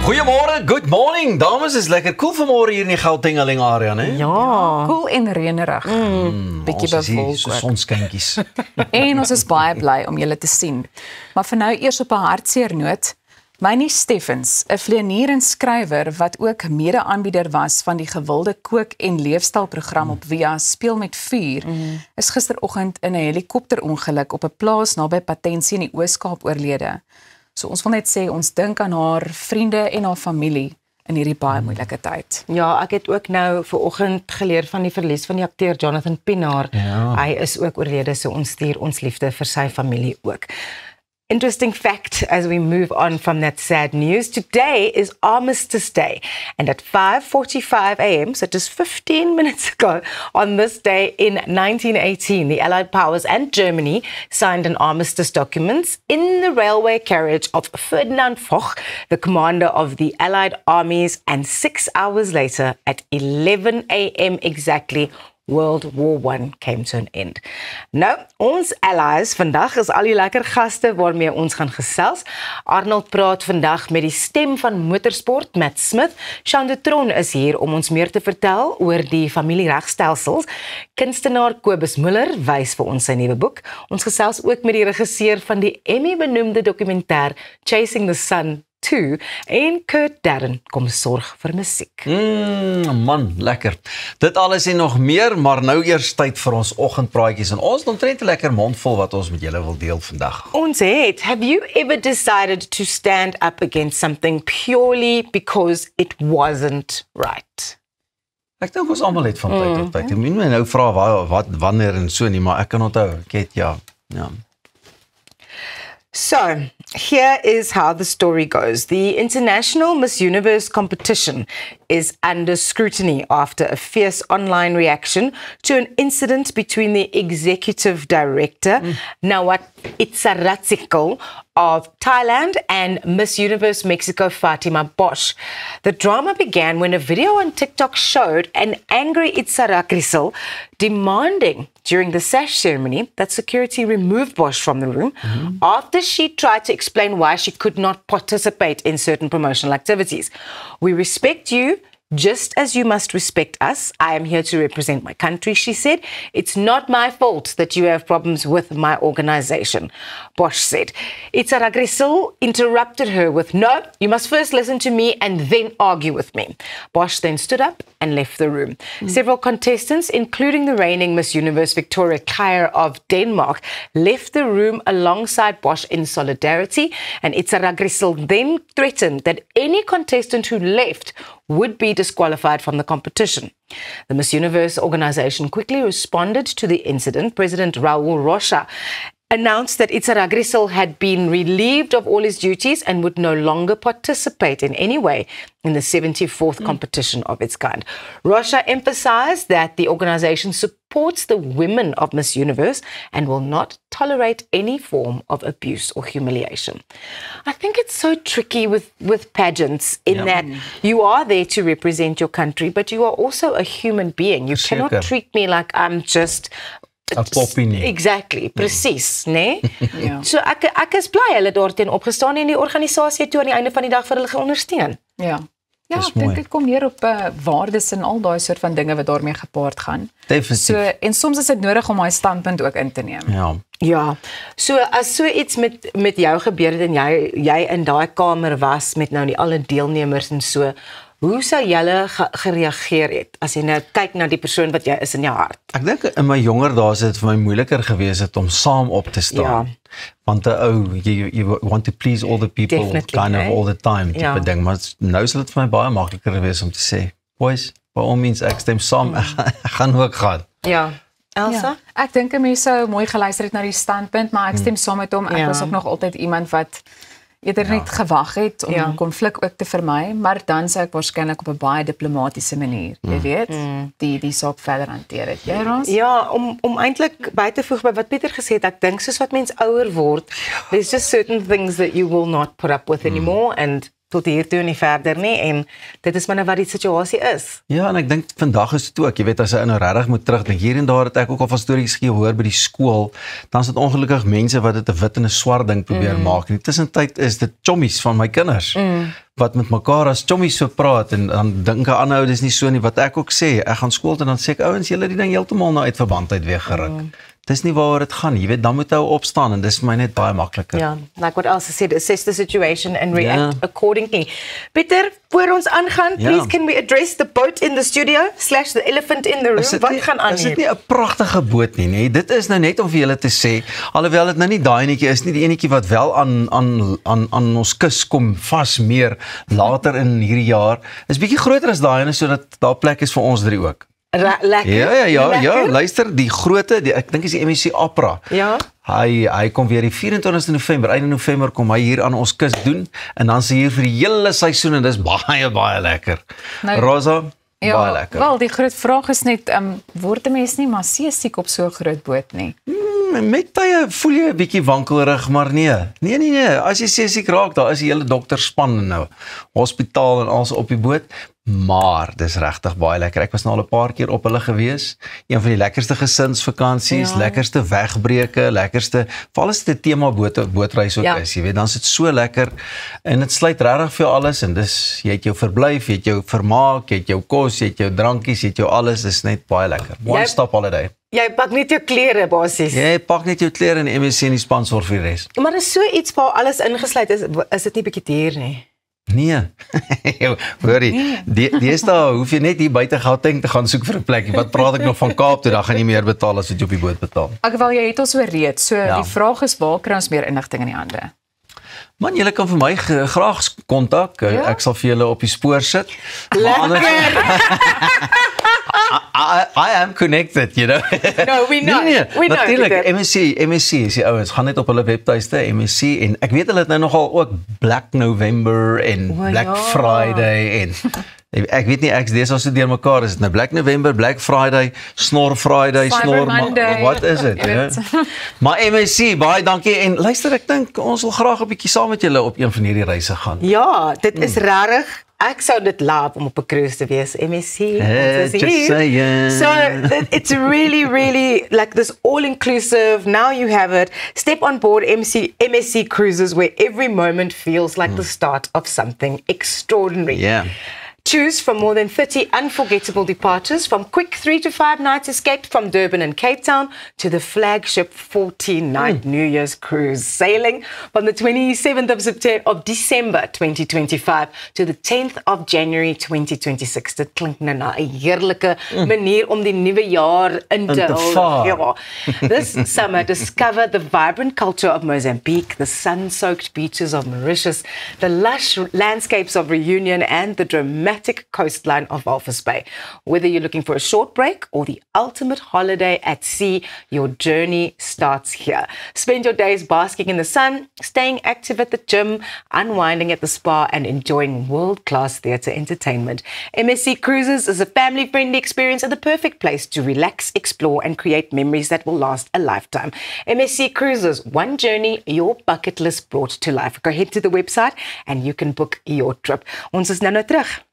Goeiemôre, good morning. Dames, is lekker koel vanmôre hier in die Gauteng area, né? Ja, koel en reënerig. Bietjie bewolk. So sonskyntjies. En ons is baie bly om julle te sien. Maar vir nou eers op 'n hartseer noot. Mynie Steffens, 'n vlieënier en skrywer wat ook mede-aanbieder was van die gewilde kook- en leefstylprogram op Via Speel met Vuur, is gisteroggend in 'n helikopterongeluk op 'n plaas naby Patensie in die Oos-Kaap oorlede. So ons wil net sê ons dink aan haar vriende en haar familie in hierdie baie moeilike tyd. Ja, ek het ook nou vanoggend geleer van die verlies van die akteur Jonathan Pienaar. Ja. Hy is ook oorlede, so ons stuur ons liefde vir sy familie ook. Interesting fact as we move on from that sad news. Today is Armistice Day, and at 5:45 a.m., so just 15 minutes ago, on this day in 1918, the Allied powers and Germany signed an armistice document in the railway carriage of Ferdinand Foch, the commander of the Allied armies, and 6 hours later, at 11 a.m. exactly, World War I came to an end. Nou, ons allies vandag is al die lekker gaste waarmee ons gaan gesels. Arnold praat vandag met die stem van motorsport, Matt Smith. Sean de Tron is hier om ons meer te vertel oor die familieregstelsels. Kunstenaar Kobus Muller wys vir ons sy nuwe boek. Ons gesels ook met die regisseur van die Emmy-benoemde dokumentêr Chasing the Sun 2 en Kurt Darren kom sorg vir musiek. Man, lekker. Dit alles en nog meer, maar nou eers tyd vir ons oggendpraatjies en ons het omtrent 'n lekker mondvol wat ons met julle wil deel vandag. Ons het, have you ever decided to stand up against something purely because it wasn't right? Ek dink ons almal het van tyd tot tyd. Ek moet my nou vra wat wanneer en so nie, maar ek kan onthou, ek het ja. So, here is how the story goes. The International Miss Universe competition is under scrutiny after a fierce online reaction to an incident between the executive director, Nawat Itzaratzikal, of Thailand and Miss Universe Mexico Fatima Bosch. The drama began when a video on TikTok showed an angry Itzaratzikal demanding during the sash ceremony that security remove Bosch from the room after she tried to explain why she could not participate in certain promotional activities. We respect you just as you must respect us. I am here to represent my country, she said. It's not my fault that you have problems with my organization, Bosch said. Itzaratzikal interrupted her with, no, you must first listen to me and then argue with me. Bosch then stood up and left the room. Several contestants, including the reigning Miss Universe Victoria Kjaer of Denmark, left the room alongside Bosch in solidarity, and Itzaratzikal then threatened that any contestant who left would be disqualified from the competition. The Miss Universe organization quickly responded to the incident. President Raul Rocha announced that Itzaratzikal had been relieved of all his duties and would no longer participate in any way in the 74th competition of its kind. Rocha emphasized that the organization supports the women of Miss Universe and will not tolerate any form of abuse or humiliation. I think it's so tricky with pageants in that you are there to represent your country, but you are also a human being. You cannot treat me like I'm just a poppie nie. Exactly, presies, né? Ja. So ek is bly hulle daarteen opgestaan en die organisasie toe aan die einde van die dag vir hulle geondersteun. Ja. Ja, ek dink dit kom neer op waardes en al daai soort van dinge wat daarmee gepaard gaan. Definitief. So en soms is dit nodig om daai standpunt ook in te neem. Ja. So as so iets met jou gebeur het en jy in daai kamer was met nou die alle deelnemers en so, hoe sou julle gereageer het as jy nou kyk na die persoon wat jy is in jou hart? Ek dink in my jonger dae is dit vir my moeiliker gewees het om saam op te staan. Want you want to please all the people kind of all the time tipe ding, maar nou sal dit vir my baie makliker gewees om te sê, boys, by all means ek stem saam, ek gaan ook gaan. Ja. Elsa? Ja, ek dink 'n mens sou mooi geluister het na die standpunt, maar ek stem saam met hom. Ek was ook nog altyd iemand wat eerder net gewag het om konflik ook te vermy, maar dan sou ek waarskynlik op 'n baie diplomatisiese manier, jy weet, die saak verder hanteer het. Jy Ras? Ja, om eintlik by te voeg by wat Pieter gesê het, ek dink soos wat mens ouer word, there's just certain things that you will not put up with anymore, and tot hier toe en nie verder nie en dit is maar nou wat die situasie is. Ja, en ek dink vandag is dit ook, jy weet as jy nou regtig moet terugdink, hier en daar het ek ook al van stories gehoor by die skool, dan is dit ongelukkig mense wat dit 'n wit en 'n swart ding probeer maak. In die tussentyd is dit chommies van my kinders wat met mekaar as chommies so praat en dan dink 'n ander ou dis nie so nie, wat ek ook sê, ek gaan skool toe en dan sê ek ouens, julle die ding heeltemal nou uit verband uit weer geruk. Dis nie waaroor dit gaan, jy weet, dan moet hy opstaan en dis vir my net baie makliker. Ja, like what Elsa said, assess the situation and react accordingly. Pieter, voor ons aangaan, please can we address the boat in the studio / the elephant in the room? Wat gaan aan hier? Is dit nie 'n pragtige boot nie, nee? Dit is nou net om vir julle te sê, alhoewel dit nou nie daai enetjie is nie, die enetjie wat wel aan ons kus kom vasmeer later in hierdie jaar, is bietjie groter as daai ene sodat daar plek is vir ons drie ook. Lekker. Ja, luister, die grootte, ek dink is die MSC Opera. Ja. Hy kom weer die 24ste November, einde November kom hy hier aan ons kus doen en dan is hy hier vir die hele seisoen en dis baie lekker. Nou, Rosa, baie lekker. Wel, die groot vraag is net, word 'n mens nie maar seesiek op so 'n groot boot nie? Met tye voel jy 'n bietjie wankelrig, maar nee, as jy seesiek raak, daar is die hele dokterspan nou, hospitaal en alles op die boot. Maar dis regtig baie lekker. Ek was nou al 'n paar keer op hulle gewees. Een van die lekkerste gesinsvakansies, lekkerste wegbreuke, lekkerste, veral as dit 'n tema bootreis ook is, jy weet, dan is dit so lekker en dit sluit regtig vir alles en dis jy het jou verblyf, jy het jou vermaak, jy het jou kos, jy het jou drankies, jy het jou alles, dis net baie lekker. One stop holiday. Jy pak net jou klere basies. Jy pak net jou klere en MSC en die span sorg vir die res. Maar is so iets waar alles ingesluit is dit nie bietjie duur nie? Nee, hoorie, deesdae hoef jy net hier buite Gauteng te gaan soek vir 'n plekkie. Wat praat ek nog van Kaap toe, dan gaan jy meer betaal as wat jy op die boot betaal. Wel, jy het ons oorreed, so die vraag is, waar kry ons meer inligting in die hande? Man, julle kan vir my graag kontak, ek sal vir julle op die spoor sit. Lekker! I am connected, you know. No, we know. Nee, natuurlijk, MSC is die ouens, gaan net op hulle webtuiste, MSC, en ek weet hulle het nou nogal ook Black November en Black Friday en ek weet nie, ek dis al so deur mekaar, is dit nou Black November, Black Friday, Snor Friday, wat is dit? Maar MSC, baie dankie en luister, ek dink ons wil graag 'n bietjie saam met julle op een van hierdie reise gaan. Ja, dit is rarig. Ek sou dit laat om op 'n cruise te wees, MSC. Just saying. So it's really like this all-inclusive. Now you have it. Step on board MSC Cruises, where every moment feels like the start of something extraordinary. Yeah. Choose from more than 30 unforgettable departures, from quick 3 to 5 nights escape from Durban and Cape Town to the flagship 14-night New Year's cruise, sailing from the 27th of December 2025 to the 10th of January 2026. Dit klink nou na 'n heerlike manier om die nuwe jaar in te hou. Ja. This summer, discover the vibrant culture of Mozambique, the sun-soaked beaches of Mauritius, the lush landscapes of Reunion, and the dramatic coastline of Walvis Bay. Whether you're looking for a short break or the ultimate holiday at sea, your journey starts here. Spend your days basking in the sun, staying active at the gym, unwinding at the spa, and enjoying world-class theatre entertainment. MSC Cruises is a family-friendly experience and the perfect place to relax, explore, and create memories that will last a lifetime. MSC Cruises, one journey, your bucket list brought to life. Go ahead to the website and you can book your trip. Ons is nou terug